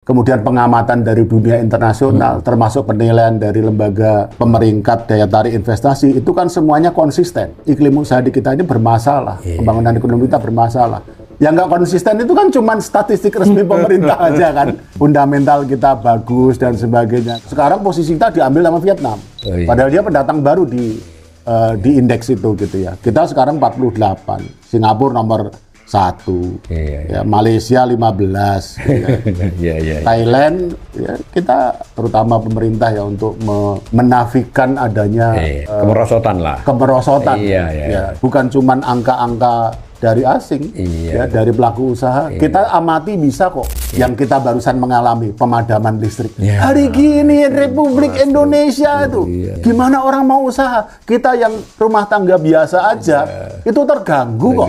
kemudian pengamatan dari dunia internasional, termasuk penilaian dari lembaga pemeringkat daya tarik investasi, itu kan semuanya konsisten. Iklim usaha di kita ini bermasalah, pembangunan ekonomi kita bermasalah. Yang nggak konsisten itu kan cuma statistik resmi pemerintah aja kan. Fundamental kita bagus dan sebagainya. Sekarang posisi kita diambil sama Vietnam. Padahal dia pendatang baru di indeks itu gitu ya. Kita sekarang 48, Singapura nomor 1, ya, Malaysia 15, ya. Thailand, ya, kita terutama pemerintah ya untuk menafikan adanya kemerosotan, ya. Bukan cuma angka-angka dari asing, ya, dari pelaku usaha. Kita amati bisa kok. Yang kita barusan mengalami pemadaman listrik. Hari gini Republik Indonesia itu, gimana orang mau usaha? Kita yang rumah tangga biasa aja, itu terganggu kok.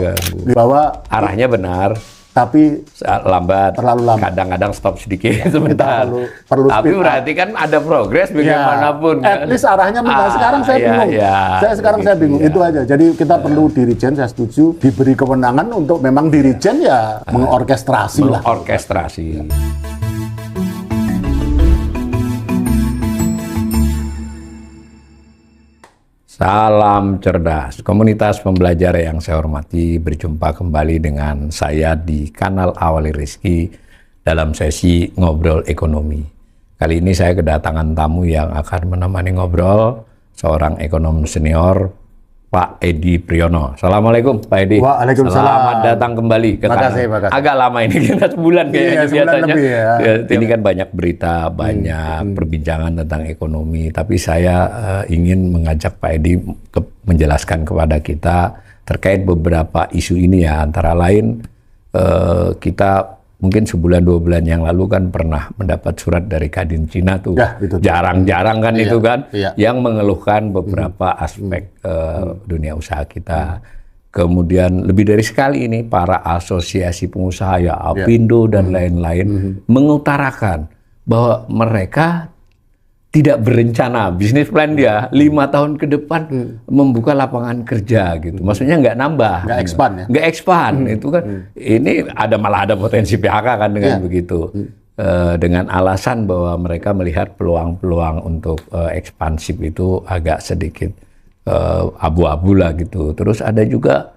Bahwa arahnya benar, tapi terlalu lambat. Kadang-kadang stop sedikit sebentar. Perlu tapi berarti kan ada progres bagaimanapun. At least arahnya sekarang saya bingung. Saya bingung. Itu aja. Jadi kita perlu Dirijen, saya setuju, diberi kewenangan untuk memang Dirijen ya mengorkestrasi lah. Mengorkestrasi. Salam cerdas, komunitas pembelajar yang saya hormati, berjumpa kembali dengan saya di kanal Awali Rizki dalam sesi Ngobrol Ekonomi. Kali ini saya kedatangan tamu yang akan menemani ngobrol, seorang ekonom senior, Pak Edi Priyono. Assalamualaikum Pak Edi. Waalaikumsalam. Selamat datang kembali ke makasih. Agak lama ini, kita sebulan kayaknya biasanya. Lebih, ya. Ini kan banyak berita, banyak perbincangan tentang ekonomi. Tapi saya ingin mengajak Pak Edi menjelaskan kepada kita terkait beberapa isu ini ya. Antara lain kita mungkin sebulan 2 bulan yang lalu kan pernah mendapat surat dari Kadin Cina tuh, jarang-jarang kan itu kan, yang mengeluhkan beberapa aspek dunia usaha kita. Kemudian lebih dari sekali ini para asosiasi pengusaha ya Apindo dan lain-lain mengutarakan bahwa mereka tidak berencana bisnis plan dia 5 tahun ke depan membuka lapangan kerja gitu. Maksudnya nggak nambah, nggak expand itu kan. Ini malah ada potensi PHK kan dengan begitu. Dengan alasan bahwa mereka melihat peluang-peluang untuk ekspansif itu agak sedikit abu-abu lah gitu. Terus ada juga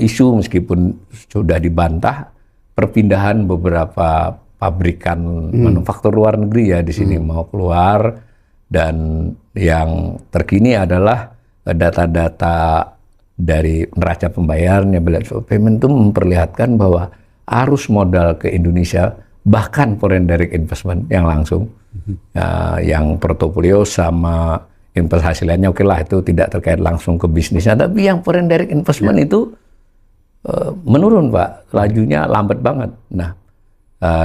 isu meskipun sudah dibantah perpindahan beberapa pabrikan manufaktur luar negeri ya di sini mau keluar, dan yang terkini adalah data-data dari neraca pembayarannya, balance of payment itu memperlihatkan bahwa arus modal ke Indonesia bahkan foreign direct investment yang langsung yang portofolio sama investasi lainnya oke lah itu tidak terkait langsung ke bisnisnya, tapi yang foreign direct investment itu menurun Pak, lajunya lambat banget. Nah,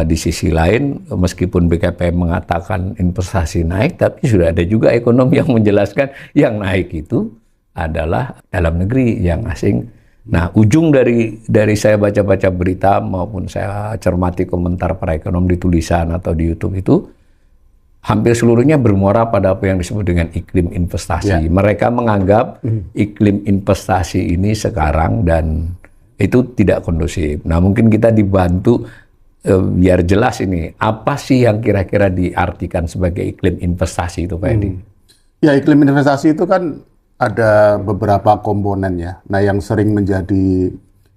di sisi lain, meskipun BKPM mengatakan investasi naik, tapi sudah ada juga ekonom yang menjelaskan yang naik itu adalah dalam negeri, yang asing. Nah, ujung dari saya baca-baca berita maupun saya cermati komentar para ekonom di tulisan atau di YouTube itu, hampir seluruhnya bermuara pada apa yang disebut dengan iklim investasi. Mereka menganggap iklim investasi ini sekarang dan itu tidak kondusif. Nah, mungkin kita dibantu biar jelas ini, apa sih yang kira-kira diartikan sebagai iklim investasi itu Pak Edi? Ya, iklim investasi itu kan ada beberapa komponen ya. Nah, yang sering menjadi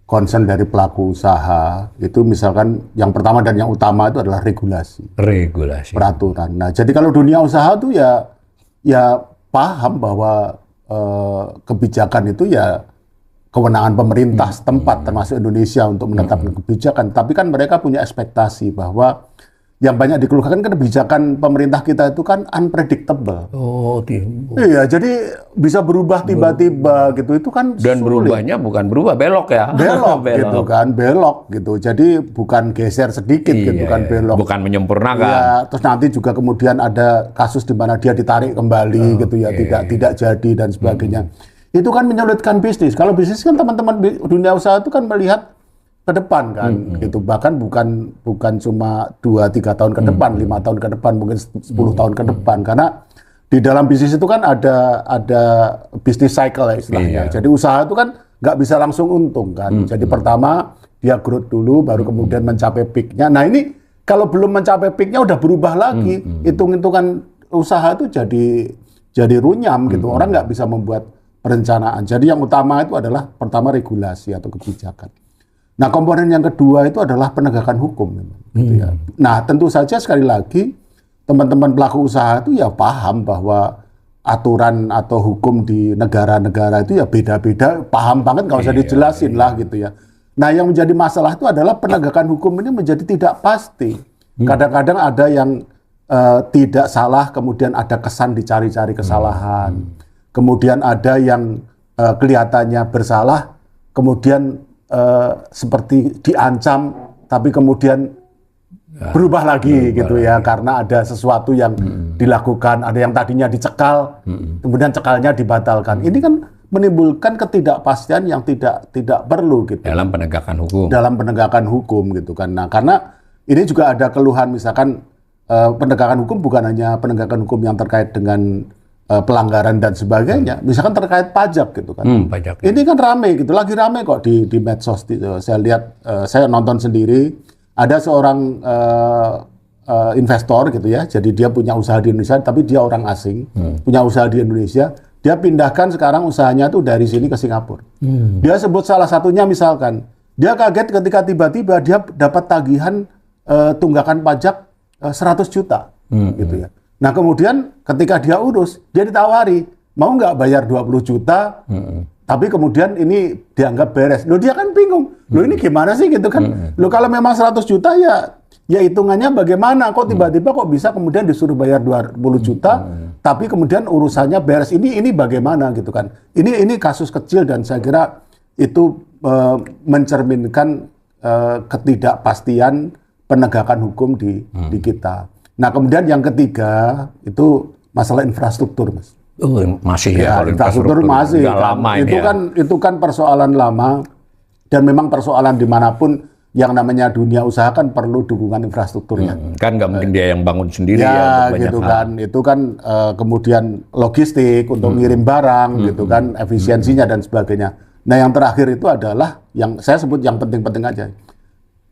concern dari pelaku usaha itu misalkan yang pertama dan yang utama itu adalah regulasi. Peraturan. Nah, jadi kalau dunia usaha itu ya paham bahwa kebijakan itu ya kewenangan pemerintah setempat termasuk Indonesia untuk menetapkan kebijakan, tapi kan mereka punya ekspektasi bahwa yang banyak dikeluhkan kebijakan pemerintah kita itu kan unpredictable. Iya, jadi bisa berubah tiba-tiba gitu, itu kan dan sulit. Berubahnya bukan berubah, belok ya. Belok gitu kan, belok gitu. Jadi bukan geser sedikit gitu kan, belok. Bukan menyempurnakan. Ya, terus nanti juga kemudian ada kasus di mana dia ditarik kembali gitu ya, tidak jadi dan sebagainya. Itu kan menyulitkan bisnis. Kalau bisnis kan teman-teman dunia usaha itu kan melihat ke depan kan, gitu. Bahkan bukan cuma 2-3 tahun ke depan, 5 tahun ke depan, mungkin 10 tahun ke depan. Karena di dalam bisnis itu kan ada bisnis cycle ya istilahnya. Jadi usaha itu kan nggak bisa langsung untung kan. Jadi pertama dia growth dulu, baru kemudian mencapai peak-nya. Nah, ini kalau belum mencapai peaknya udah berubah lagi. Hitung-hitungan usaha itu jadi runyam gitu. Orang nggak bisa membuat perencanaan. Jadi yang utama itu adalah pertama regulasi atau kebijakan. Nah, komponen yang kedua itu adalah penegakan hukum memang, gitu ya. Nah, tentu saja sekali lagi teman-teman pelaku usaha itu ya paham bahwa aturan atau hukum di negara-negara itu ya beda-beda, paham banget, nggak usah dijelasin lah gitu ya. Nah, yang menjadi masalah itu adalah penegakan hukum ini menjadi tidak pasti. Kadang-kadang ada yang tidak salah, kemudian ada kesan dicari-cari kesalahan. Kemudian ada yang kelihatannya bersalah, kemudian seperti diancam, tapi kemudian berubah lagi gitu ya, karena ada sesuatu yang dilakukan, ada yang tadinya dicekal, kemudian cekalnya dibatalkan. Ini kan menimbulkan ketidakpastian yang tidak perlu gitu. Dalam penegakan hukum. Dalam penegakan hukum gitu kan. Nah, karena ini juga ada keluhan misalkan penegakan hukum bukan hanya penegakan hukum yang terkait dengan pelanggaran dan sebagainya, misalkan terkait pajak gitu kan. Pajak. Ini kan rame gitu, lagi rame kok di medsos gitu. Saya lihat, saya nonton sendiri, ada seorang investor gitu ya, jadi dia punya usaha di Indonesia, tapi dia orang asing, punya usaha di Indonesia, dia pindahkan sekarang usahanya tuh dari sini ke Singapura. Dia sebut salah satunya misalkan, dia kaget ketika tiba-tiba dia dapat tagihan tunggakan pajak 100 juta gitu ya. Nah, kemudian ketika dia urus, dia ditawari, mau nggak bayar 20 juta, tapi kemudian ini dianggap beres. Loh, dia kan bingung. Loh, ini gimana sih gitu kan? Loh, kalau memang 100 juta ya hitungannya bagaimana? Kok tiba-tiba kok bisa kemudian disuruh bayar 20 juta, tapi kemudian urusannya beres. Ini bagaimana gitu kan? Ini kasus kecil dan saya kira itu mencerminkan ketidakpastian penegakan hukum di kita. Nah, kemudian yang ketiga itu masalah infrastruktur, Mas. Masih ya, infrastruktur masih. Lama itu kan persoalan lama, dan memang persoalan dimanapun yang namanya dunia usaha kan perlu dukungan infrastrukturnya. Kan nggak mungkin dia yang bangun sendiri ya gitu kan. Itu kan kemudian logistik untuk ngirim barang gitu kan, efisiensinya dan sebagainya. Nah, yang terakhir itu adalah yang saya sebut yang penting-penting aja,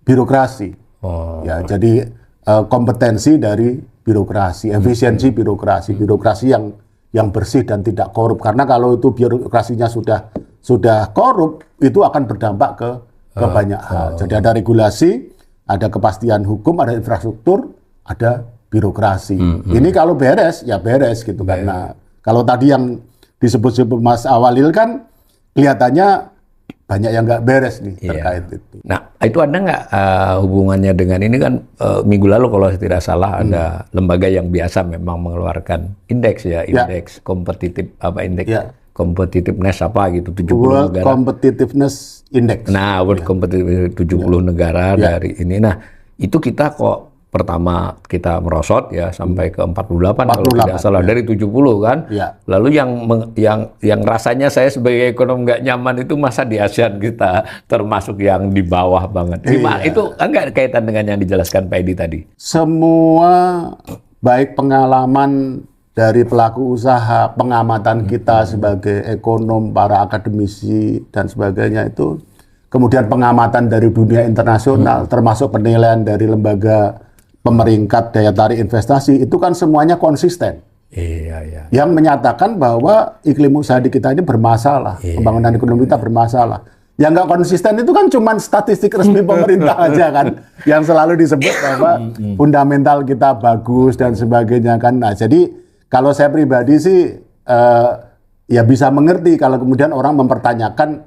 birokrasi. Ya, jadi kompetensi dari birokrasi, efisiensi birokrasi yang bersih dan tidak korup. Karena kalau itu birokrasinya sudah korup, itu akan berdampak ke banyak hal. Jadi ada regulasi, ada kepastian hukum, ada infrastruktur, ada birokrasi. Ini kalau beres, ya beres gitu kan. Nah, kalau tadi yang disebut-sebut Mas Awalil kan kelihatannya banyak yang nggak beres nih terkait itu. Nah, itu ada nggak hubungannya dengan ini kan minggu lalu kalau tidak salah ada lembaga yang biasa memang mengeluarkan indeks indeks kompetitif competitiveness apa gitu 70 World negara. Competitiveness Index. Nah, World Competitiveness 70 negara dari ini. Nah, itu kita kok pertama kita merosot ya sampai ke 48 kalau tidak salah dari 70 kan. Lalu yang rasanya saya sebagai ekonom nggak nyaman itu masa di ASEAN kita termasuk yang di bawah banget. Itu enggak kaitan dengan yang dijelaskan Pak Edi tadi. Semua baik pengalaman dari pelaku usaha, pengamatan kita sebagai ekonom, para akademisi dan sebagainya itu, kemudian pengamatan dari dunia internasional termasuk penilaian dari lembaga pemeringkat daya tarik investasi, itu kan semuanya konsisten. Yang menyatakan bahwa iklim usaha di kita ini bermasalah, pembangunan ekonomi kita bermasalah. Yang nggak konsisten itu kan cuma statistik resmi pemerintah aja kan, yang selalu disebut bahwa fundamental kita bagus dan sebagainya kan. Nah, jadi kalau saya pribadi sih ya bisa mengerti kalau kemudian orang mempertanyakan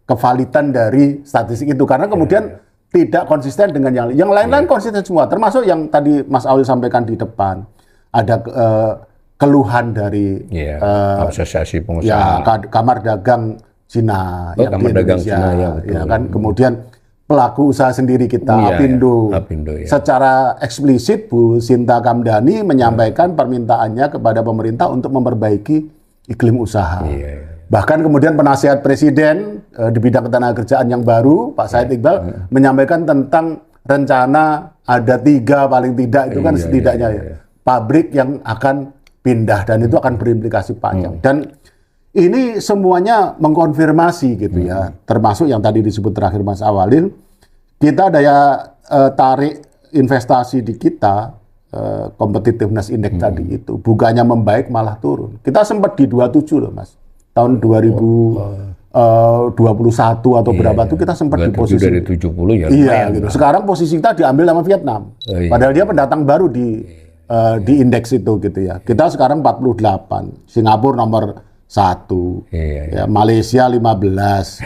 kevalidan dari statistik itu, karena kemudian tidak konsisten dengan yang lain-lain konsisten semua, termasuk yang tadi Mas Awil sampaikan di depan, ada keluhan dari asosiasi pengusaha, ya, Kamar Dagang Cina, yang Kamar di Dagang Indonesia, Cina, ya, betul. Ya kan, kemudian pelaku usaha sendiri kita, Apindo, secara eksplisit Bu Sinta Kamdani menyampaikan permintaannya kepada pemerintah untuk memperbaiki iklim usaha. Bahkan kemudian penasihat presiden di bidang ketenagakerjaan yang baru, Pak Said Iqbal, menyampaikan tentang rencana ada 3 paling tidak, itu kan setidaknya pabrik yang akan pindah, dan itu akan berimplikasi panjang. Dan ini semuanya mengkonfirmasi gitu ya, termasuk yang tadi disebut terakhir Mas Awalil, kita daya tarik investasi di kita, competitiveness index tadi itu, bukannya membaik malah turun. Kita sempat di 27 loh Mas. Tahun 2021 atau berapa tuh kita sempat di posisi dari 70 ya. Iya gitu. Sekarang posisi kita diambil sama Vietnam. Padahal dia pendatang baru di indeks itu gitu ya. Kita sekarang 48, Singapura nomor 1, ya, Malaysia 15,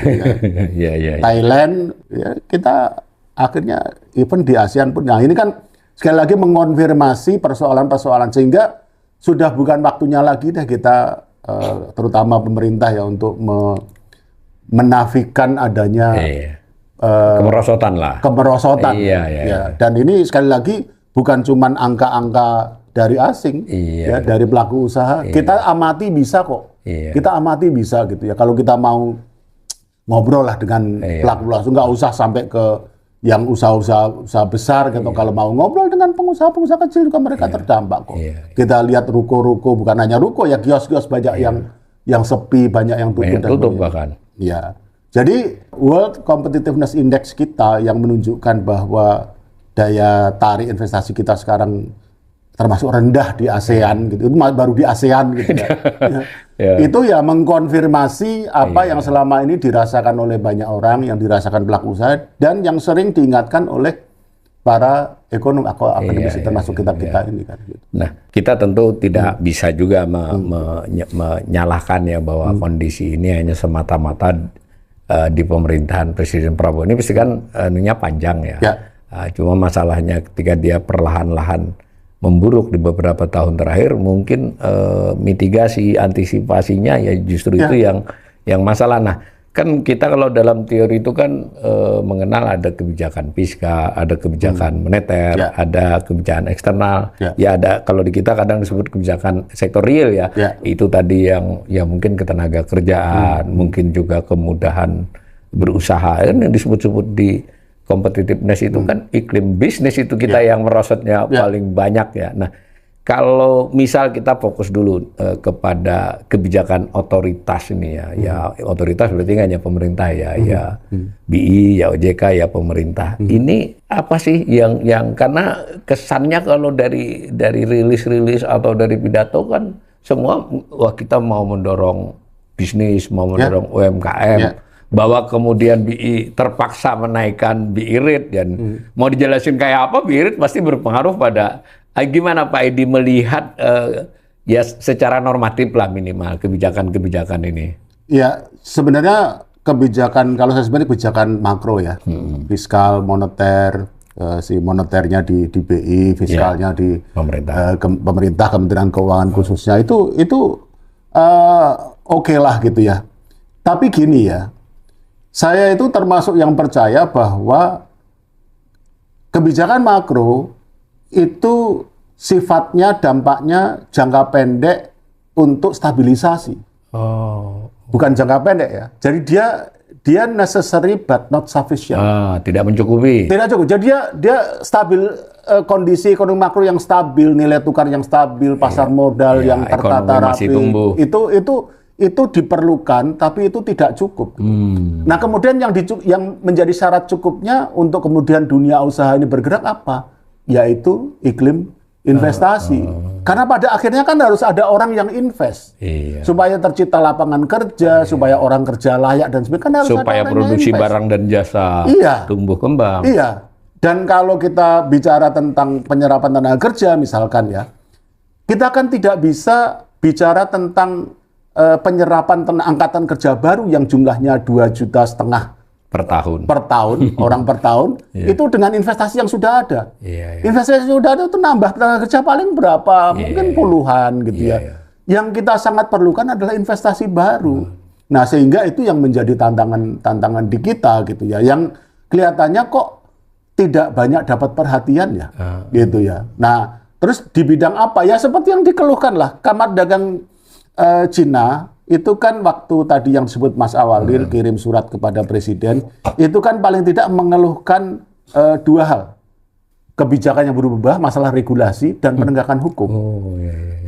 ya. Thailand, ya, kita akhirnya even di ASEAN pun. Nah ini kan sekali lagi mengonfirmasi persoalan-persoalan, sehingga sudah bukan waktunya lagi deh kita, terutama pemerintah ya, untuk menafikan adanya kemerosotan. Ya. Dan ini sekali lagi bukan cuman angka-angka dari asing, ya, dari pelaku usaha. Kita amati bisa kok. Kita amati bisa gitu ya. Kalau kita mau ngobrol lah dengan pelaku usaha, nggak usah sampai ke yang usaha besar gitu. Kalau mau ngobrol dengan pengusaha-pengusaha kecil juga mereka terdampak kok. Kita lihat ruko-ruko, bukan hanya ruko ya, kios-kios banyak yang sepi, banyak yang tutup bahkan. Ya. Jadi World Competitiveness Index kita yang menunjukkan bahwa daya tarik investasi kita sekarang termasuk rendah di ASEAN gitu. Itu baru di ASEAN gitu ya. Itu ya mengkonfirmasi apa yang selama ini dirasakan oleh banyak orang, yang dirasakan pelaku usaha, dan yang sering diingatkan oleh para ekonom akademisi termasuk kita ini kan. Gitu. Nah, kita tentu tidak bisa juga menyalahkan ya bahwa kondisi ini hanya semata-mata di pemerintahan Presiden Prabowo. Ini pasti kan anunya panjang ya. Cuma masalahnya ketika dia perlahan-lahan memburuk di beberapa tahun terakhir, mungkin mitigasi antisipasinya ya justru itu yang masalah. Nah, kan kita kalau dalam teori itu kan mengenal ada kebijakan fiskal, ada kebijakan moneter, ada kebijakan eksternal, ya ada, kalau di kita kadang disebut kebijakan sektor real ya, itu tadi yang ya mungkin ketenaga kerjaan, mungkin juga kemudahan berusaha, kan yang disebut-sebut di competitiveness itu kan iklim bisnis itu kita yang merosotnya paling banyak ya. Nah, kalau misal kita fokus dulu kepada kebijakan otoritas ini ya otoritas berarti hanya pemerintah ya BI, ya OJK, ya pemerintah. Ini apa sih yang karena kesannya kalau dari rilis-rilis atau dari pidato kan semua wah kita mau mendorong bisnis, mau mendorong UMKM. Bahwa kemudian BI terpaksa menaikkan BI rate dan mau dijelasin kayak apa, BI rate pasti berpengaruh pada gimana Pak Edi melihat ya secara normatif lah minimal kebijakan-kebijakan ini. Ya sebenarnya kebijakan, kalau saya sebenarnya kebijakan makro ya, fiskal, moneter, si moneternya di BI, fiskalnya di pemerintah, Kementerian Keuangan khususnya itu oke lah gitu ya. Tapi gini ya, saya itu termasuk yang percaya bahwa kebijakan makro itu sifatnya, dampaknya jangka pendek untuk stabilisasi. Bukan jangka pendek ya. Jadi dia necessary but not sufficient. Tidak mencukupi. Tidak cukup. Jadi dia stabil, kondisi ekonomi makro yang stabil, nilai tukar yang stabil, pasar modal yang tertata rapi. Itu diperlukan, tapi itu tidak cukup. Nah, kemudian yang menjadi syarat cukupnya untuk kemudian dunia usaha ini bergerak apa? Yaitu iklim investasi. Karena pada akhirnya kan harus ada orang yang invest. Supaya tercipta lapangan kerja, supaya orang kerja layak dan sebagainya. Kan harus supaya ada produksi barang dan jasa tumbuh kembang. Dan kalau kita bicara tentang penyerapan tenaga kerja misalkan ya, kita kan tidak bisa bicara tentang penyerapan angkatan kerja baru yang jumlahnya 2,5 juta per tahun orang per tahun itu dengan investasi yang sudah ada. Investasi yang sudah ada itu nambah tenaga kerja paling berapa? Mungkin puluhan gitu ya. Yang kita sangat perlukan adalah investasi baru. Nah, sehingga itu yang menjadi tantangan di kita gitu ya. Yang kelihatannya kok tidak banyak dapat perhatian ya. Gitu ya. Nah, terus di bidang apa? Ya seperti yang dikeluhkan lah. Kamar Dagang Cina itu kan waktu tadi yang disebut Mas Awalil kirim surat kepada Presiden, itu kan paling tidak mengeluhkan dua hal. Kebijakan yang berubah, masalah regulasi dan penegakan hukum.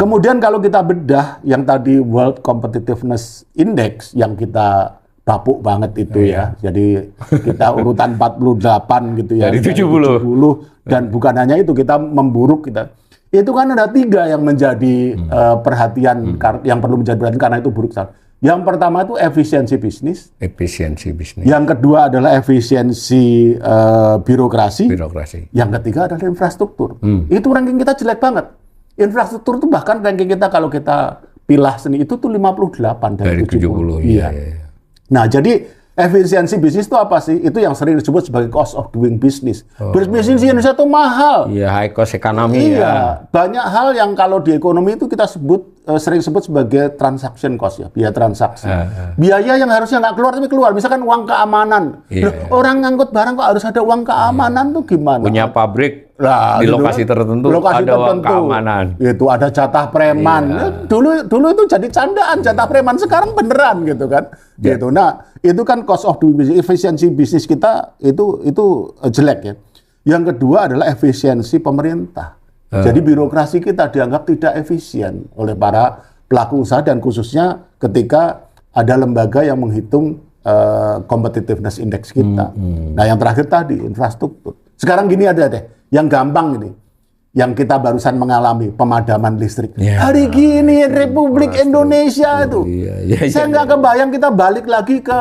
Kemudian kalau kita bedah yang tadi World Competitiveness Index yang kita bapuk banget itu ya. Jadi kita urutan 48 gitu ya. Dari 70. Dan bukan hanya itu, kita memburuk kita. Itu kan ada 3 yang menjadi perhatian, yang perlu menjadi perhatian karena itu buruk. Yang pertama itu efisiensi bisnis. Efisiensi bisnis. Yang kedua adalah efisiensi birokrasi. Birokrasi. Yang ketiga adalah infrastruktur. Itu ranking kita jelek banget. Infrastruktur itu bahkan ranking kita kalau kita pilah seni itu tuh 58 dari 70. Iya. Nah, jadi efisiensi bisnis itu apa sih? Itu yang sering disebut sebagai cost of doing business. Bisnis di Indonesia itu mahal. Iya, high cost economy ya. Banyak hal yang kalau di ekonomi itu kita sering sebut sebagai transaction cost ya, biaya transaksi. Biaya yang harusnya nggak keluar tapi keluar. Misalkan uang keamanan. Loh, orang ngangkut barang kok harus ada uang keamanan tuh gimana? Punya pabrik Lah, di gitu lokasi kan. tertentu Lokasi ada uang tertentu. keamanan. Itu ada jatah preman. Dulu itu jadi candaan jatah preman, sekarang beneran gitu kan. Gitu. Nah, itu kan cost of doing business, efisiensi bisnis kita itu jelek ya. Yang kedua adalah efisiensi pemerintah. Jadi birokrasi kita dianggap tidak efisien oleh para pelaku usaha dan khususnya ketika ada lembaga yang menghitung competitiveness index kita. Nah, yang terakhir tadi infrastruktur. Sekarang gini ada deh, yang gampang ini, yang kita barusan mengalami pemadaman listrik. Hari gini Republik Indonesia itu, saya nggak kebayang kita balik lagi ke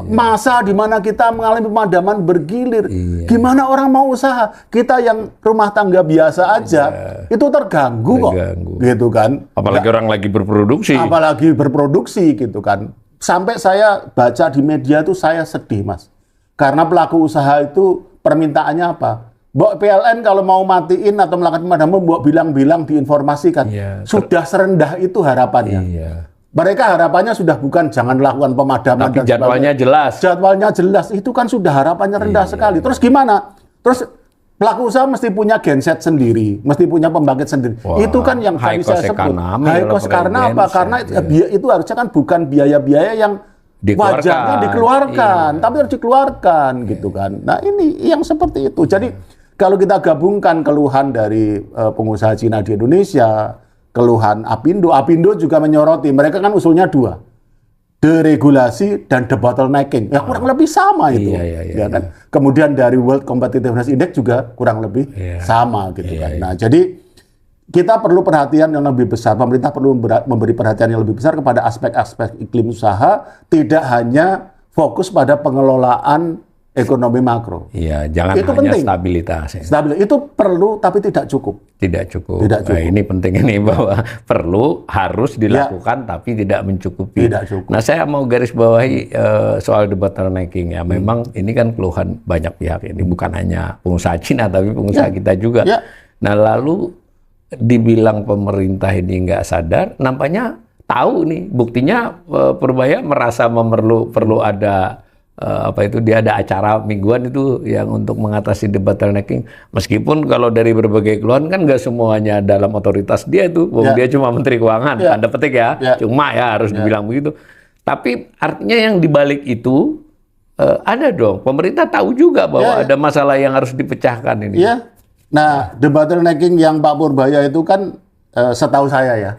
masa di mana kita mengalami pemadaman bergilir. Gimana orang mau usaha? Kita yang rumah tangga biasa aja itu terganggu kok, gitu kan? Apalagi orang lagi berproduksi. Apalagi berproduksi gitu kan. Sampai saya baca di media itu saya sedih, Mas. Karena pelaku usaha itu permintaannya apa? Mbok PLN kalau mau matiin atau melakukan pemadaman, mbok bilang-bilang diinformasikan. Sudah serendah itu harapannya. Mereka harapannya sudah bukan jangan lakukan pemadaman. Tapi jadwalnya jelas. Jadwalnya jelas. Itu kan sudah harapannya rendah sekali. Terus gimana? Terus pelaku usaha mesti punya genset sendiri, mesti punya pembangkit sendiri. Itu kan yang tadi saya sebut. High cost karena apa? Karena itu harusnya kan bukan biaya-biaya yang wajarnya dikeluarkan, tapi harus dikeluarkan gitu kan. Nah, ini yang seperti itu. Jadi kalau kita gabungkan keluhan dari pengusaha Cina di Indonesia, keluhan Apindo juga menyoroti. Mereka kan usulnya 2, deregulasi dan debottlenecking. Ya kurang lebih sama itu, ya kan. Kemudian dari World Competitiveness Index juga kurang lebih sama gitu kan. Nah, jadi kita perlu perhatian yang lebih besar. Pemerintah perlu memberi perhatian yang lebih besar kepada aspek-aspek iklim usaha, tidak hanya fokus pada pengelolaan ekonomi makro. Iya, jangan itu hanya penting. Stabilitas. Ya. Stabilitas itu perlu, tapi tidak cukup. Tidak cukup. Tidak cukup. Nah, ini penting ini bahwa perlu, harus dilakukan, tapi tidak mencukupi. Tidak cukup. Nah, saya mau garis bawahi soal debottlenecking ya. Memang ini kan keluhan banyak pihak. Ini bukan hanya pengusaha Cina, tapi pengusaha kita juga. Nah, lalu dibilang pemerintah ini nggak sadar, nampaknya tahu nih. Buktinya Purbaya merasa perlu ada dia ada acara mingguan itu yang untuk mengatasi debottlenecking. Meskipun kalau dari berbagai keluhan kan nggak semuanya dalam otoritas dia itu, dia cuma Menteri Keuangan, tanda petik ya, cuma ya harus dibilang begitu. Tapi artinya yang dibalik itu ada dong. Pemerintah tahu juga bahwa ada masalah yang harus dipecahkan ini. Nah, debottlenecking yang Pak Purbaya itu kan setahu saya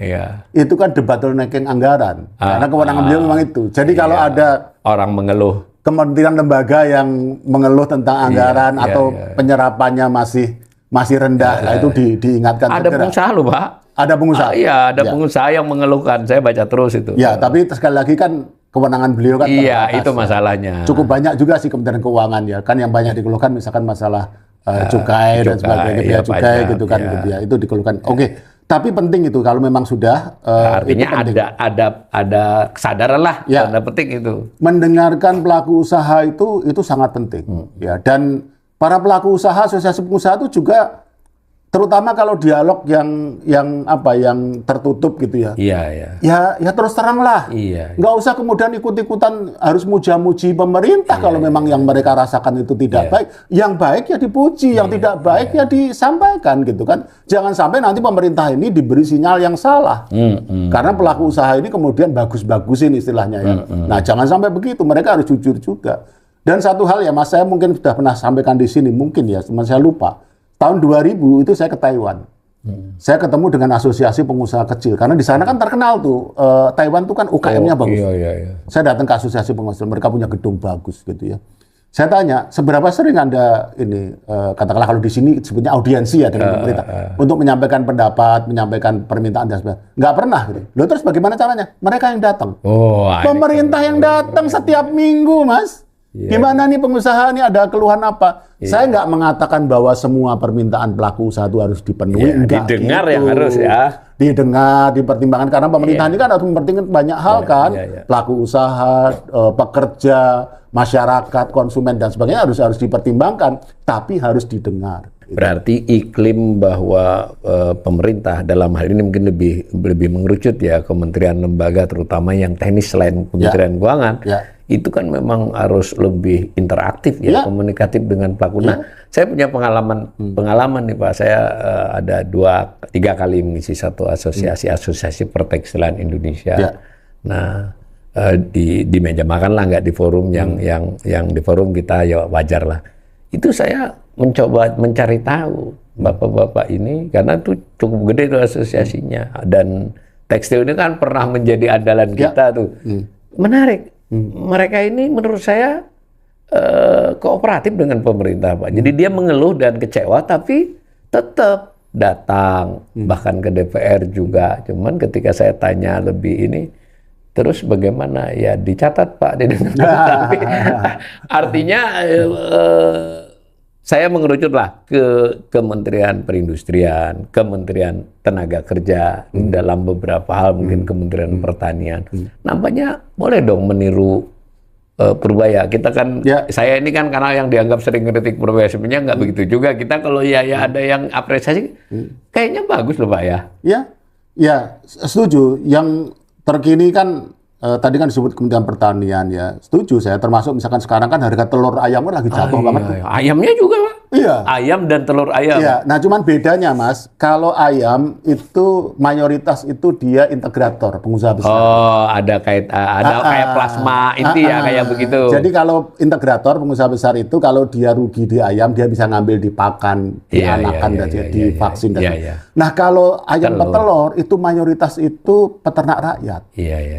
itu kan debottlenecking anggaran. Karena kewenangan beliau memang itu. Jadi kalau ada orang mengeluh, kementerian lembaga yang mengeluh tentang anggaran atau penyerapannya masih rendah, itu diingatkan. Ada pengusaha loh, Pak. Ada pengusaha. Ada pengusaha yang mengeluhkan. Saya baca terus itu. Ya, tapi sekali lagi kan kewenangan beliau kan terbatas. Itu masalahnya. Cukup banyak juga sih Kementerian Keuangan ya. Kan yang banyak dikeluhkan misalkan masalah cukai dan sebagainya, biaya cukai gitu kan gitu ya. Itu dikeluhkan. Oke. Tapi penting itu kalau memang sudah artinya ada kesadaran lah, tanda petik itu. Mendengarkan pelaku usaha itu sangat penting ya, dan para pelaku usaha, asosiasi pengusaha itu juga terutama kalau dialog yang tertutup gitu ya. Ya terus terang lah. Nggak usah kemudian ikut-ikutan harus muja-muji pemerintah kalau memang yang mereka rasakan itu tidak baik. Yang baik ya dipuji, yang tidak baik ya disampaikan gitu kan. Jangan sampai nanti pemerintah ini diberi sinyal yang salah. Karena pelaku usaha ini kemudian bagus-bagusin istilahnya ya. Nah, jangan sampai begitu. Mereka harus jujur juga. Dan satu hal ya, Mas, saya mungkin sudah pernah sampaikan di sini mungkin ya, cuma saya lupa. Tahun 2000 itu saya ke Taiwan. Saya ketemu dengan asosiasi pengusaha kecil. Karena di sana kan terkenal tuh, Taiwan tuh kan UKM-nya bagus. Saya datang ke asosiasi pengusaha, mereka punya gedung bagus gitu ya. Saya tanya, seberapa sering Anda ini, katakanlah kalau di sini sebutnya audiensi ya dengan pemerintah, untuk menyampaikan pendapat, menyampaikan permintaan dan sebagainya. Nggak pernah gitu. Loh terus bagaimana caranya? Mereka yang datang. Pemerintah yang datang setiap minggu, Mas. Gimana nih pengusaha nih ada keluhan apa? Saya nggak mengatakan bahwa semua permintaan pelaku usaha itu harus dipenuhi. Enggak didengar gitu. yang harus ya. Didengar, dipertimbangkan. Karena pemerintah ini kan harus mempertimbangkan banyak hal kan. Pelaku usaha, pekerja, masyarakat, konsumen dan sebagainya harus dipertimbangkan, tapi harus didengar. Berarti iklim bahwa pemerintah dalam hal ini mungkin lebih mengerucut ya kementerian lembaga terutama yang teknis selain Kementerian Keuangan itu kan memang harus lebih interaktif ya komunikatif dengan pelaku. Nah, saya punya pengalaman nih Pak. Saya ada 2-3 kali mengisi satu asosiasi pertekstilan Indonesia. Nah di meja makan lah, nggak di forum yang di forum kita ya wajar lah. Itu saya mencoba mencari tahu bapak-bapak ini karena itu cukup gede tuh asosiasinya dan tekstil ini kan pernah menjadi andalan kita tuh. Menarik. Mereka ini menurut saya kooperatif dengan pemerintah Pak. Jadi dia mengeluh dan kecewa tapi tetap datang bahkan ke DPR juga. Cuman ketika saya tanya lebih ini terus bagaimana ya dicatat Pak tapi artinya saya mengerucutlah ke Kementerian Perindustrian, Kementerian Tenaga Kerja dalam beberapa hal mungkin Kementerian Pertanian. Nampaknya boleh dong meniru Purbaya. Kita kan saya ini kan karena yang dianggap sering kritik Purbaya sebenarnya nggak begitu juga. Kita kalau ya ada yang apresiasi kayaknya bagus loh Pak ya. Ya, setuju. Yang terkini kan tadi kan disebut Kementerian Pertanian ya, setuju saya. Termasuk misalkan sekarang kan harga telur ayam lagi jatuh banget. Ayamnya juga Pak. Iya. Ayam dan telur ayam. Iya. Nah cuman bedanya Mas, kalau ayam itu mayoritas itu dia integrator, pengusaha besar. Oh, ada kayak plasma inti ya kayak begitu. Jadi kalau integrator, pengusaha besar itu kalau dia rugi di ayam dia bisa ngambil di pakan, di anakan dan di vaksin dan Nah kalau ayam petelur itu mayoritas itu peternak rakyat.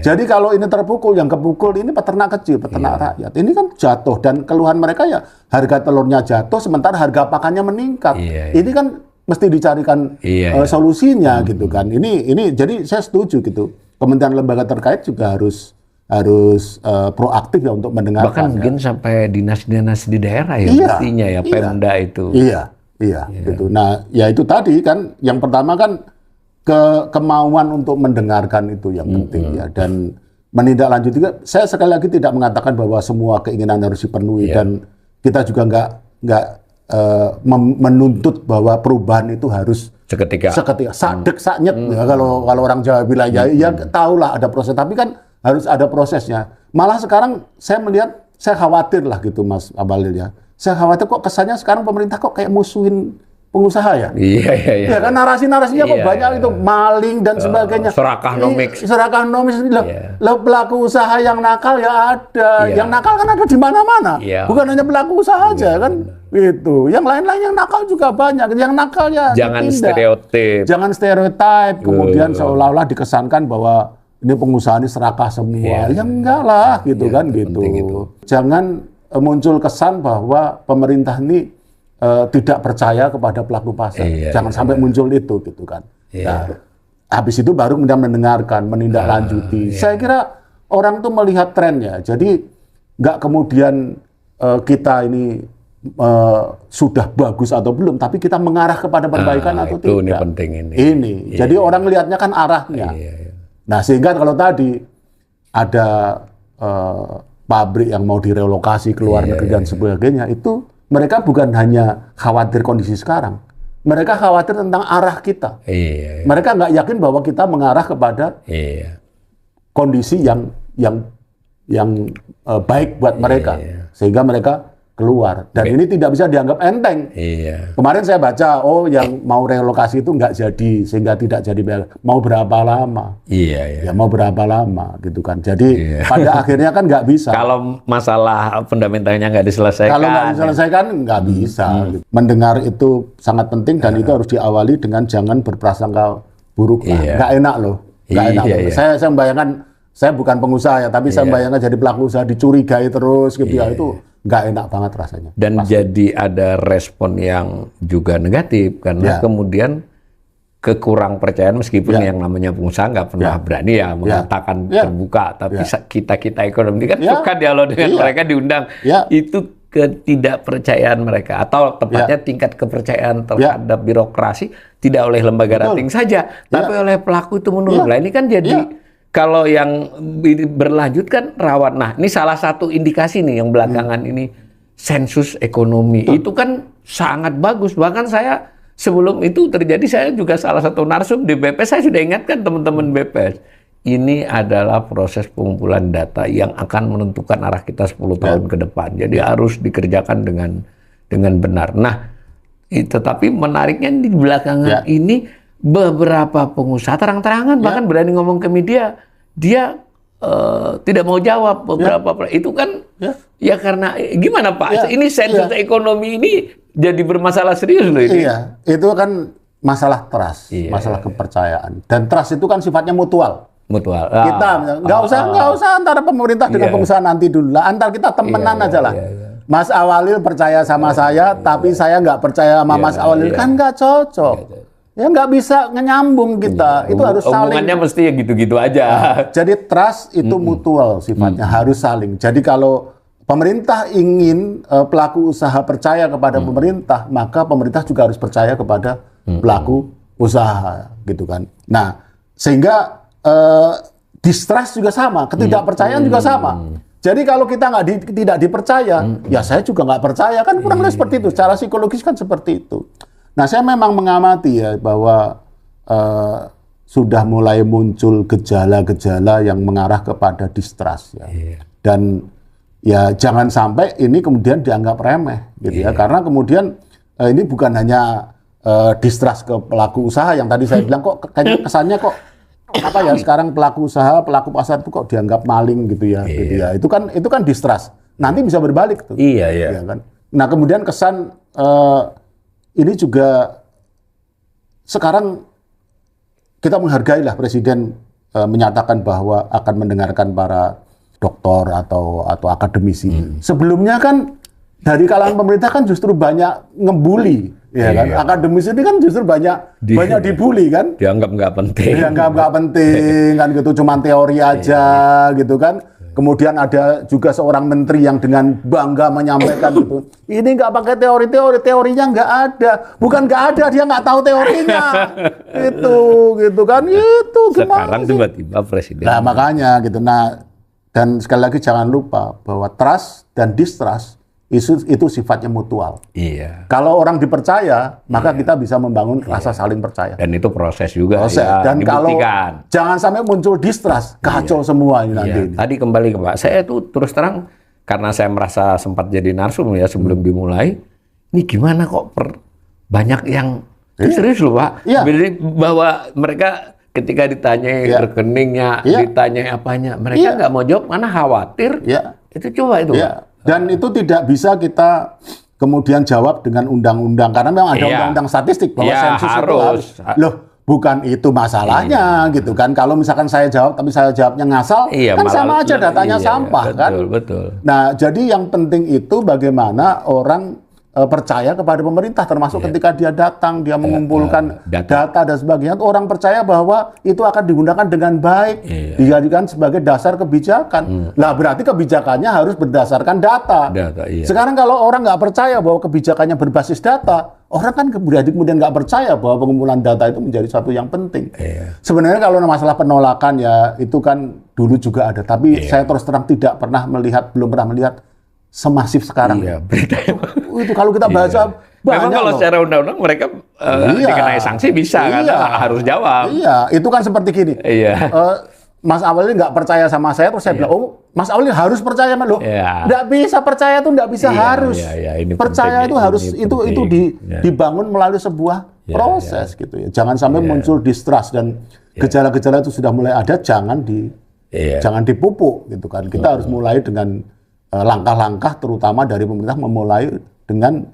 Jadi kalau ini terpukul, yang kepukul ini peternak kecil, peternak rakyat. Ini kan jatuh dan keluhan mereka ya harga telurnya jatuh sementara harga pakannya meningkat. Ini kan mesti dicarikan solusinya gitu kan. Ini jadi saya setuju gitu. Kementerian lembaga terkait juga harus proaktif ya untuk mendengarkan. Bahkan mungkin sampai dinas-dinas di daerah ya mestinya ya Pemda itu. Iya gitu. Nah, ya itu tadi kan yang pertama kan kemauan untuk mendengarkan itu yang penting ya dan menindaklanjuti juga. Saya sekali lagi tidak mengatakan bahwa semua keinginan harus dipenuhi dan kita juga nggak menuntut bahwa perubahan itu harus seketika sadek saknyet kalau orang Jawa bilang ya tahulah ada proses tapi kan harus ada prosesnya. Malah sekarang saya melihat saya khawatir lah gitu Mas Abalil ya. Saya khawatir kok kesannya sekarang pemerintah kok kayak musuhin pengusaha ya. Iya. Ya kan narasi-narasinya kok banyak itu maling dan sebagainya. Serakah nomis. Lah pelaku usaha yang nakal ya ada. Yang nakal kan ada di mana-mana. Bukan hanya pelaku usaha aja kan. Gitu. Yang lain-lain yang nakal juga banyak. Yang nakal ya Jangan stereotip. Kemudian seolah-olah dikesankan bahwa ini pengusaha ini serakah semua. Ya enggak lah gitu kan gitu. Jangan muncul kesan bahwa pemerintah ini tidak percaya kepada pelaku pasar. Jangan sampai muncul itu gitu kan. Nah, habis itu baru kemudian mendengarkan, menindaklanjuti. Saya kira orang tuh melihat trennya. Jadi nggak kemudian kita ini sudah bagus atau belum, tapi kita mengarah kepada perbaikan atau tidak. Ini penting ini. Jadi orang melihatnya kan arahnya. Nah sehingga kalau tadi ada pabrik yang mau direlokasi ke luar negeri dan sebagainya itu mereka bukan hanya khawatir kondisi sekarang, mereka khawatir tentang arah kita. Mereka nggak yakin bahwa kita mengarah kepada kondisi yang baik buat mereka, sehingga mereka keluar. Dan ini tidak bisa dianggap enteng. Kemarin saya baca, yang mau relokasi itu nggak jadi, sehingga tidak jadi. Mau berapa lama? Ya mau berapa lama, gitu kan. Jadi pada akhirnya kan nggak bisa. Kalau masalah fundamentalnya nggak diselesaikan. Kalau nggak diselesaikan, nggak bisa. Gitu. Mendengar itu sangat penting dan itu harus diawali dengan jangan berprasangka buruk. Nggak enak loh. Nggak enak loh. Saya membayangkan, saya bukan pengusaha ya, tapi saya membayangkan jadi pelaku usaha dicurigai terus gitu ya. Itu nggak enak banget rasanya. Dan jadi ada respon yang juga negatif karena kemudian kekurang percayaan, meskipun yang namanya pengusaha nggak pernah berani mengatakan terbuka, tapi kita ekonomi kan suka dialog dengan mereka, diundang. Itu ketidakpercayaan mereka, atau tepatnya tingkat kepercayaan terhadap birokrasi tidak oleh lembaga rating saja, tapi oleh pelaku itu menurun. Nah ini kan jadi kalau yang berlanjut kan rawan. Nah ini salah satu indikasi nih yang belakangan ini, sensus ekonomi itu kan sangat bagus. Bahkan saya sebelum itu terjadi, saya juga salah satu narsum di BPS, saya sudah ingatkan teman-teman BPS. Ini adalah proses pengumpulan data yang akan menentukan arah kita 10 tahun ke depan. Jadi harus dikerjakan dengan benar. Nah, tetapi menariknya di belakangan ini beberapa pengusaha terang-terangan bahkan berani ngomong ke media, dia tidak mau jawab beberapa itu kan ya karena gimana Pak? Ini sensus ekonomi ini jadi bermasalah serius loh ini. Iya, itu kan masalah trust, masalah kepercayaan. Dan trust itu kan sifatnya mutual. Kita nggak usah antara pemerintah dengan pengusaha nanti dulu lah, antar kita temenan aja lah. Mas Awalil percaya sama saya, tapi saya nggak percaya sama Mas Awalil, kan nggak cocok. Ya nggak bisa nyambung kita. Itu harus saling. Hubungannya mesti ya gitu-gitu aja. Jadi trust itu mutual sifatnya, harus saling. Jadi kalau pemerintah ingin pelaku usaha percaya kepada pemerintah, maka pemerintah juga harus percaya kepada pelaku usaha, gitu kan. Nah, sehingga distrust juga sama, ketidakpercayaan juga sama. Jadi kalau kita tidak dipercaya, ya saya juga nggak percaya, kan kurang lebih seperti itu. Secara psikologis kan seperti itu. Nah, saya memang mengamati ya bahwa sudah mulai muncul gejala-gejala yang mengarah kepada distrust ya. Dan ya jangan sampai ini kemudian dianggap remeh gitu ya, karena kemudian ini bukan hanya distrust ke pelaku usaha yang tadi saya bilang, kok kayaknya kesannya kok apa ya sekarang pelaku usaha, pelaku pasar itu kok dianggap maling gitu ya, gitu ya. Itu kan distrust. Nanti bisa berbalik tuh. Ya kan? Nah, kemudian kesan ini juga sekarang kita menghargai lah Presiden menyatakan bahwa akan mendengarkan para doktor atau akademisi. Sebelumnya kan dari kalangan pemerintah kan justru banyak ngebully, ya kan? Akademisi ini kan justru banyak dibully kan? Dianggap nggak penting. Dianggap nggak penting kan gitu, cuma teori aja gitu kan. Kemudian ada juga seorang menteri yang dengan bangga menyampaikan gitu, ini nggak pakai teorinya nggak ada. Bukan nggak ada, dia nggak tahu teorinya. gitu kan, itu gimana? Sekarang tiba-tiba Presiden. Nah makanya gitu. Nah, dan sekali lagi jangan lupa bahwa trust dan distrust itu sifatnya mutual. Kalau orang dipercaya, maka kita bisa membangun rasa saling percaya. Dan itu proses juga. Dan kalau jangan sampai muncul distrust, kacau semua ini nanti. Tadi kembali ke Pak, saya tuh terus terang karena saya merasa sempat jadi narsum ya sebelum dimulai. Ini gimana kok banyak yang serius loh Pak. Bahwa mereka ketika ditanya rekeningnya, ditanya apanya, mereka nggak mau jawab karena khawatir. Itu coba itu. Dan itu tidak bisa kita kemudian jawab dengan undang-undang, karena memang ada undang-undang statistik bahwa sensus itu harus. Loh, bukan itu masalahnya gitu kan. Kalau misalkan saya jawab tapi saya jawabnya ngasal, kan sama aja datanya sampah kan. Betul. Nah, jadi yang penting itu bagaimana orang percaya kepada pemerintah, termasuk ketika dia datang, dia mengumpulkan data dan sebagainya, orang percaya bahwa itu akan digunakan dengan baik, dijadikan sebagai dasar kebijakan. Lah berarti kebijakannya harus berdasarkan data. Sekarang kalau orang nggak percaya bahwa kebijakannya berbasis data, orang kan kemudian nggak percaya bahwa pengumpulan data itu menjadi satu yang penting. Sebenarnya kalau masalah penolakan ya itu kan dulu juga ada, tapi saya terus terang belum pernah melihat semasif sekarang. Itu kalau kita baca memang kalau secara undang-undang mereka dikenai sanksi bisa kan, harus jawab. Itu kan seperti gini. Mas Awalil nggak percaya sama saya, terus saya bilang, oh Mas Awalil harus percaya sama lo. Nggak bisa percaya tuh, nggak bisa harus. Percaya itu harus itu dibangun melalui sebuah proses gitu ya. Jangan sampai muncul distrust dan gejala-gejala itu sudah mulai ada, jangan dipupuk gitu kan. Kita harus mulai dengan langkah-langkah terutama dari pemerintah, memulai dengan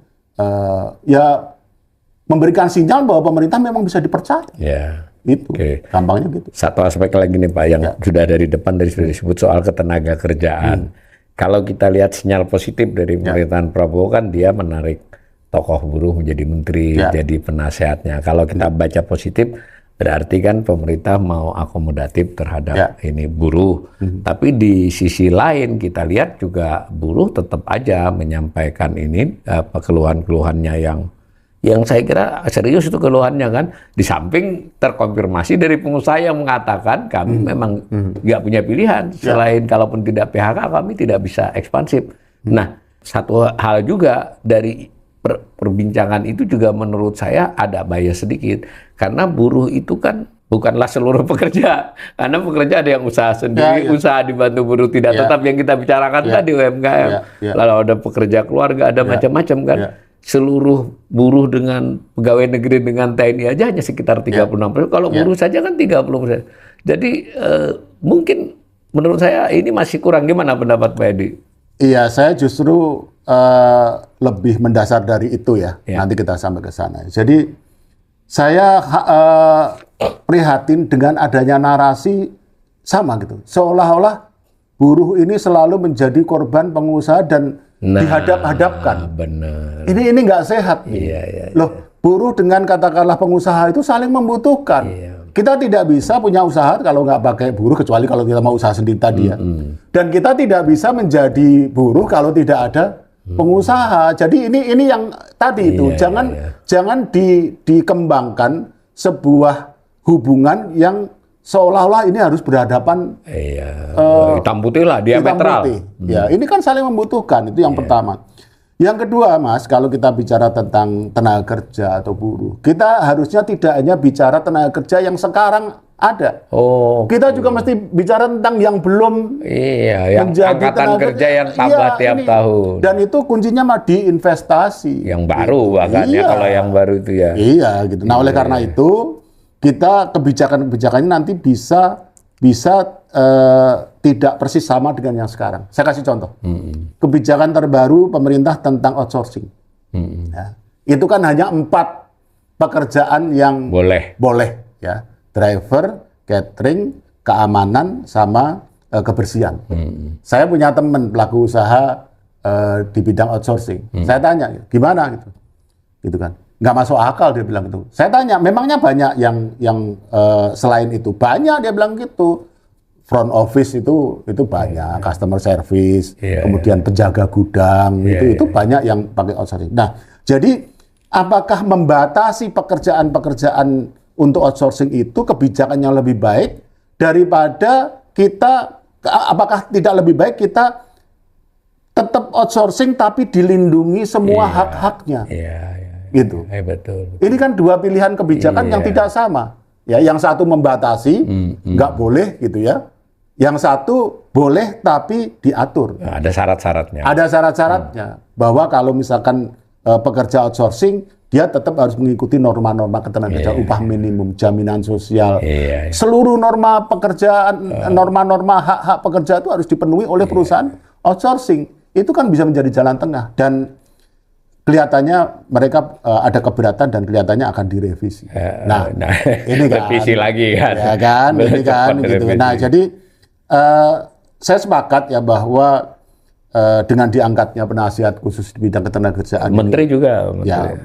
memberikan sinyal bahwa pemerintah memang bisa dipercaya. Itu gampangnya gitu. Satu aspek lagi nih Pak yang sudah dari depan sudah disebut soal ketenaga kerjaan. Kalau kita lihat sinyal positif dari pemerintahan Prabowo kan dia menarik tokoh buruh menjadi menteri, jadi penasehatnya. Kalau kita baca positif, berarti kan pemerintah mau akomodatif terhadap ini buruh. Tapi di sisi lain kita lihat juga buruh tetap aja menyampaikan ini keluhan-keluhannya yang saya kira serius itu keluhannya kan. Di samping terkonfirmasi dari pengusaha yang mengatakan kami memang nggak punya pilihan selain kalaupun tidak PHK kami tidak bisa ekspansif. Nah, satu hal juga dari perbincangan itu juga menurut saya ada bias sedikit karena buruh itu kan bukanlah seluruh pekerja, karena pekerja ada yang usaha sendiri, usaha dibantu buruh tidak tetap yang kita bicarakan tadi UMKM, lalu ada pekerja keluarga, ada macam-macam kan. Seluruh buruh dengan pegawai negeri dengan TNI aja hanya sekitar 36%. Kalau buruh saja kan 30%. Jadi mungkin menurut saya ini masih kurang. Gimana pendapat Pak Edi? Iya, saya justru lebih mendasar dari itu ya. Nanti kita sampai ke sana. Jadi saya prihatin dengan adanya narasi sama gitu. Seolah-olah buruh ini selalu menjadi korban pengusaha dan dihadap-hadapkan. Benar. Ini nggak sehat. Loh, buruh dengan katakanlah pengusaha itu saling membutuhkan. Kita tidak bisa punya usaha kalau nggak pakai buruh, kecuali kalau kita mau usaha sendiri tadi ya. Dan kita tidak bisa menjadi buruh kalau tidak ada pengusaha. Jadi ini yang tadi itu jangan dikembangkan sebuah hubungan yang seolah-olah ini harus berhadapan hitam putih lah, diametral. Ya, ini kan saling membutuhkan, itu yang pertama. Yang kedua, Mas, kalau kita bicara tentang tenaga kerja atau buruh, kita harusnya tidak hanya bicara tenaga kerja yang sekarang ada. Kita juga mesti bicara tentang yang belum yang angkatan kerja yang tambah tiap tahun. Dan itu kuncinya mah di investasi. Yang baru bahkan ya, kalau yang baru itu ya. Iya, gitu. Nah, oleh karena itu kita kebijakan-kebijakannya nanti bisa tidak persis sama dengan yang sekarang. Saya kasih contoh. Kebijakan terbaru pemerintah tentang outsourcing. Ya. Itu kan hanya 4 pekerjaan yang boleh ya. Driver, catering, keamanan, sama kebersihan. Saya punya teman pelaku usaha di bidang outsourcing. Saya tanya, gimana gitu kan? Nggak masuk akal dia bilang itu. Saya tanya, memangnya banyak yang selain itu? Banyak dia bilang gitu. Front office itu banyak, customer service, kemudian penjaga gudang itu banyak yang pakai outsourcing. Nah, jadi apakah membatasi pekerjaan-pekerjaan untuk outsourcing itu kebijakan yang lebih baik daripada kita? Apakah tidak lebih baik kita tetap outsourcing tapi dilindungi semua hak-haknya? Gitu. Betul. Ini kan dua pilihan kebijakan yang tidak sama. Ya, yang satu membatasi, nggak boleh gitu ya. Yang satu boleh tapi diatur. Ada syarat-syaratnya. Ada syarat-syaratnya. Bahwa kalau misalkan pekerja outsourcing, dia tetap harus mengikuti norma-norma ketenagakerjaan, upah minimum, jaminan sosial. Seluruh norma pekerjaan, norma-norma hak-hak pekerja itu harus dipenuhi oleh perusahaan outsourcing. Itu kan bisa menjadi jalan tengah. Dan kelihatannya mereka ada keberatan dan kelihatannya akan direvisi. Nah, ini kan revisi lagi kan. Ya kan, ini kan gitu. Nah, jadi saya sepakat ya bahwa dengan diangkatnya penasihat khusus di bidang ketenagakerjaan menteri ini, juga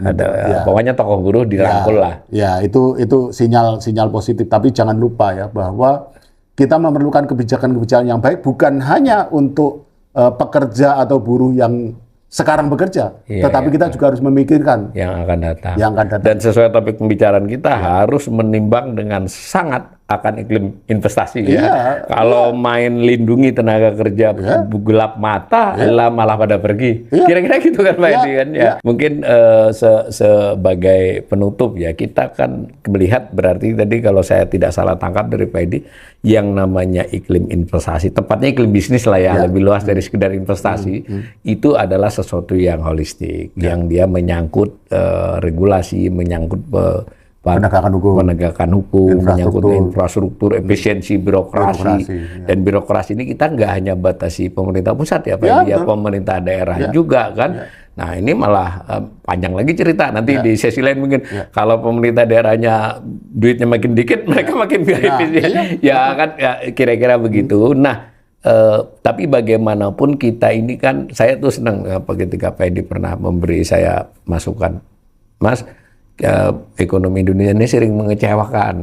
ada pokoknya tokoh buruh dirangkul lah. Ya, itu sinyal positif, tapi jangan lupa ya bahwa kita memerlukan kebijakan-kebijakan yang baik bukan hanya untuk pekerja atau buruh yang sekarang bekerja, tetapi kita juga harus memikirkan yang akan datang. Dan sesuai topik pembicaraan kita harus menimbang dengan sangat akan iklim investasi ya. Kalau main lindungi tenaga kerja gelap mata, malah pada pergi. Kira-kira gitu kan Pak Edi kan ya. Mungkin sebagai penutup ya, kita kan melihat berarti tadi kalau saya tidak salah tangkap dari Pak Edi, yang namanya iklim investasi, tepatnya iklim bisnis lah ya, lebih luas dari sekedar investasi, itu adalah sesuatu yang holistik, yang dia menyangkut regulasi, menyangkut penegakan hukum, menyangkut infrastruktur, efisiensi birokrasi. Dan birokrasi ini kita nggak hanya batasi pemerintah pusat ya Pak, ya pemerintah daerah juga kan. Nah, ini malah panjang lagi cerita. Nanti di sesi lain mungkin kalau pemerintah daerahnya duitnya makin dikit, mereka makin nggak efisien. Ya kan, ya, kira-kira begitu. Nah, Tapi bagaimanapun kita ini kan, saya tuh senang ketika Pak Edi pernah memberi saya masukan, Mas, ekonomi Indonesia ini sering mengecewakan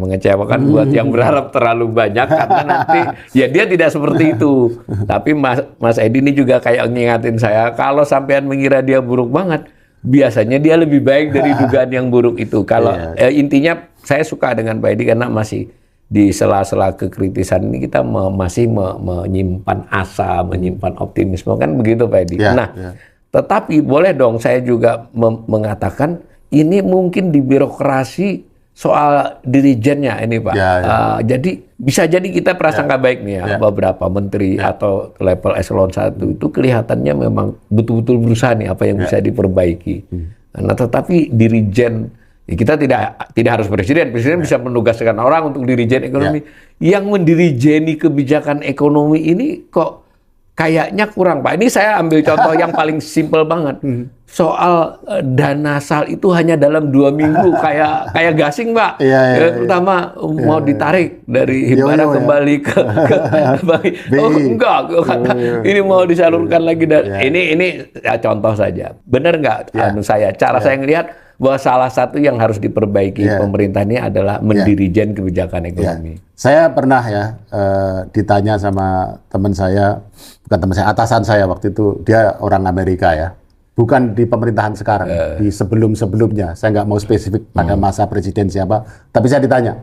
buat yang berharap terlalu banyak karena nanti ya dia tidak seperti itu. Tapi Mas Edi ini juga kayak ngingatin saya, kalau sampean mengira dia buruk banget, biasanya dia lebih baik dari dugaan yang buruk itu. Kalau intinya saya suka dengan Pak Edi karena masih di sela-sela kekritisan ini kita masih menyimpan asa, menyimpan optimisme, kan begitu Pak Edi. Tetapi boleh dong saya juga mengatakan ini mungkin di birokrasi soal dirijennya ini Pak. Jadi bisa jadi kita prasangka baik nih ya, beberapa menteri atau level eselon 1 itu kelihatannya memang betul-betul berusaha nih apa yang bisa diperbaiki. Nah, tetapi dirijen, kita tidak harus presiden bisa menugaskan orang untuk dirijen ekonomi. Yang mendirijeni kebijakan ekonomi ini kok kayaknya kurang Pak. Ini saya ambil contoh yang paling simpel banget. Soal dana SAL itu hanya dalam 2 minggu kayak gasing Pak. Pertama mau ditarik dari Himbara kembali ke enggak, ini mau disalurkan lagi dari ini ya, contoh saja. Benar nggak cara saya ngelihat bahwa salah satu yang harus diperbaiki pemerintah ini adalah mendirijen kebijakan ekonomi. Saya pernah ditanya sama teman saya, bukan teman saya, atasan saya waktu itu, dia orang Amerika ya, bukan di pemerintahan sekarang, di sebelum-sebelumnya. Saya nggak mau spesifik pada masa presiden siapa, tapi saya ditanya,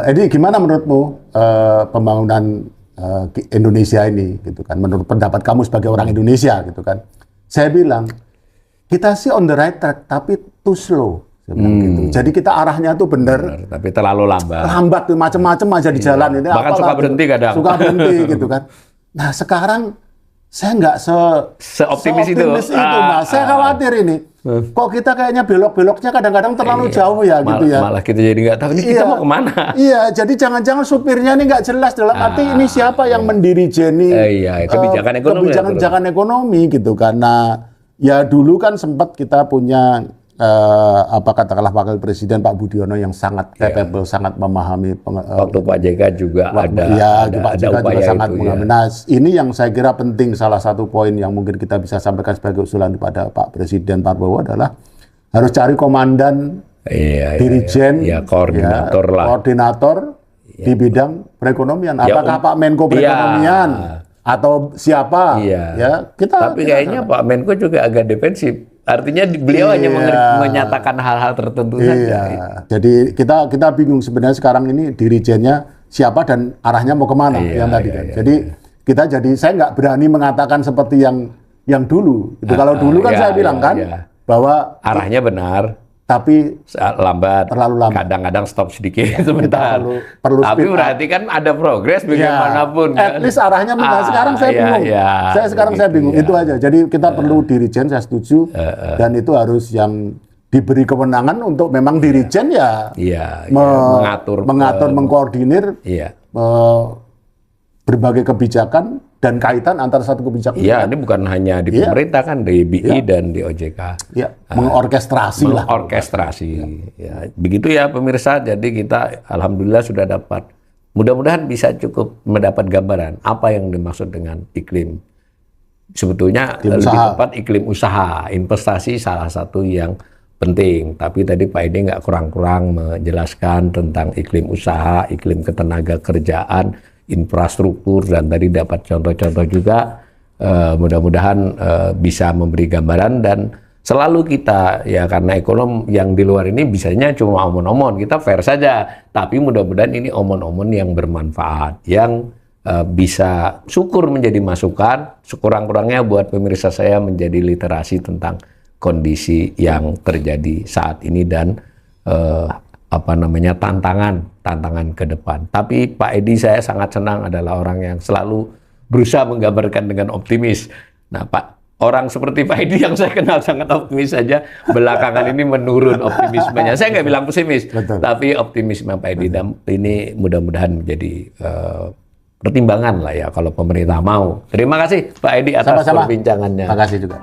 Edi, gimana menurutmu pembangunan Indonesia ini, gitu kan? Menurut pendapat kamu sebagai orang Indonesia, gitu kan? Saya bilang, kita sih on the right track, tapi too slow. Gitu. Jadi kita arahnya tuh benar, tapi terlalu lambat. Lambat tuh, macam-macam aja di jalan ini. Bahkan suka berhenti kadang. Suka berhenti gitu kan. Nah sekarang saya nggak seoptimis itu. Mas. Saya khawatir ini. Kok kita kayaknya belok-beloknya kadang-kadang terlalu jauh ya gitu ya. Malah kita jadi nggak tahu ini kita mau kemana. Iya, jadi jangan-jangan supirnya ini nggak jelas dalam arti ini siapa yang mendirijeni kebijakan ekonomi gitu kan. Nah, ya dulu kan sempat kita punya katakanlah Wakil Presiden Pak Budiono yang sangat capable, sangat memahami. Waktu Pak JK juga ada Pak JK upaya juga sangat itu, mengambil. Nah, ini yang saya kira penting, salah satu poin yang mungkin kita bisa sampaikan sebagai usulan kepada Pak Presiden Prabowo adalah harus cari komandan, dirijen, koordinator di bidang perekonomian. Apakah Pak Menko Perekonomian? Atau siapa? Tapi kayaknya Pak Menko juga agak defensif. Artinya beliau hanya menyatakan hal-hal tertentu saja. Jadi kita bingung sebenarnya sekarang ini dirijennya siapa dan arahnya mau kemana yang tadi kan. Jadi saya nggak berani mengatakan seperti yang dulu. Kalau dulu kan saya bilang kan bahwa arahnya benar. Tapi terlalu lambat. Kadang-kadang stop sedikit sebentar. Perlu tapi berarti kan ada progres bagaimanapun. At least arahnya benar. Sekarang saya bingung. Saya bingung. Itu aja. Jadi kita perlu dirijen, saya setuju. Dan itu harus yang diberi kewenangan untuk memang dirijen mengatur, mengkoordinir berbagai kebijakan dan kaitan antara satu kebijakan. Ini bukan hanya di pemerintah kan, di BI dan di OJK. Mengorkestrasi lah. Mengorkestrasi. Begitu ya pemirsa, jadi kita alhamdulillah sudah dapat, mudah-mudahan bisa cukup mendapat gambaran apa yang dimaksud dengan iklim. Sebetulnya lebih tepat iklim usaha, investasi salah satu yang penting. Tapi tadi Pak Edi nggak kurang-kurang menjelaskan tentang iklim usaha, iklim ketenaga kerjaan, infrastruktur, dan tadi dapat contoh-contoh juga. Mudah-mudahan bisa memberi gambaran, dan selalu kita karena ekonom yang di luar ini bisanya cuma omon-omon, kita fair saja, tapi mudah-mudahan ini omon-omon yang bermanfaat, yang bisa syukur menjadi masukan, sekurang-kurangnya buat pemirsa saya menjadi literasi tentang kondisi yang terjadi saat ini dan tantangan ke depan. Tapi Pak Edi saya sangat senang adalah orang yang selalu berusaha menggambarkan dengan optimis. Nah Pak, orang seperti Pak Edi yang saya kenal sangat optimis saja, belakangan ini menurun optimismenya. Saya nggak bilang pesimis, tapi optimisme Pak Edi. Dan ini mudah-mudahan menjadi pertimbangan lah ya kalau pemerintah mau. Terima kasih Pak Edi atas perbincangannya. Terima kasih juga.